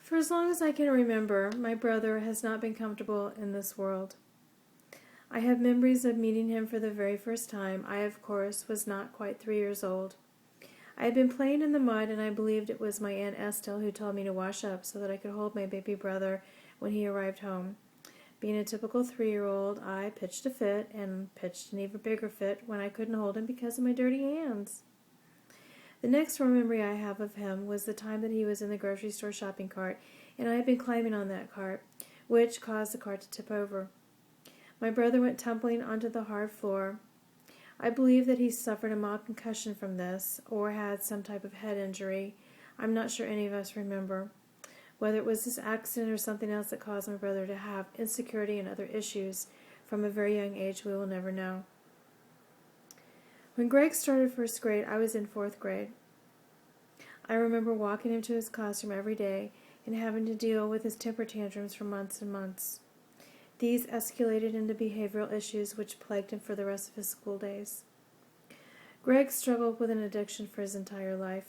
For as long as I can remember, my brother has not been comfortable in this world. I have memories of meeting him for the very first time. I, of course, was not quite 3 years old. I had been playing in the mud, and I believed it was my Aunt Estelle who told me to wash up so that I could hold my baby brother when he arrived home. Being a typical 3-year-old, I pitched a fit, and pitched an even bigger fit when I couldn't hold him because of my dirty hands. The next memory I have of him was the time that he was in the grocery store shopping cart, and I had been climbing on that cart, which caused the cart to tip over. My brother went tumbling onto the hard floor. I believe that he suffered a mild concussion from this, or had some type of head injury. I'm not sure any of us remember. Whether it was this accident or something else that caused my brother to have insecurity and other issues from a very young age, we will never know. When Greg started first grade, I was in 4th grade. I remember walking him to his classroom every day and having to deal with his temper tantrums for months and months. These escalated into behavioral issues which plagued him for the rest of his school days. Greg struggled with an addiction for his entire life.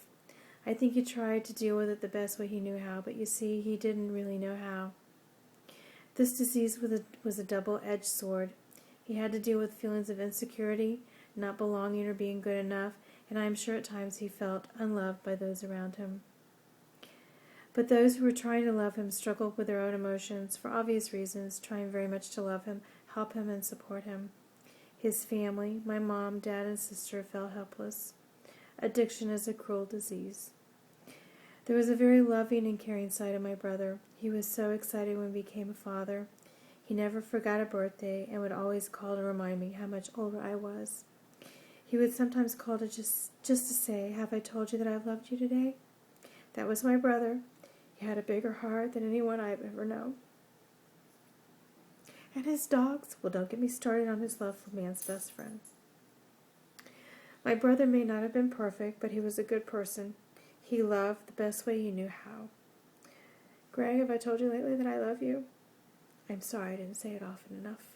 I think he tried to deal with it the best way he knew how, but you see, he didn't really know how. This disease was a double-edged sword. He had to deal with feelings of insecurity, not belonging or being good enough, and I am sure at times he felt unloved by those around him. But those who were trying to love him struggled with their own emotions, for obvious reasons, trying very much to love him, help him, and support him. His family, my mom, dad, and sister, felt helpless. Addiction is a cruel disease. There was a very loving and caring side of my brother. He was so excited when he became a father. He never forgot a birthday and would always call to remind me how much older I was. He would sometimes call to just to say, "Have I told you that I loved you today?" That was my brother. He had a bigger heart than anyone I've ever known. And his dogs? Well, don't get me started on his love for man's best friend. My brother may not have been perfect, but he was a good person. He loved the best way he knew how. Greg, have I told you lately that I love you? I'm sorry I didn't say it often enough.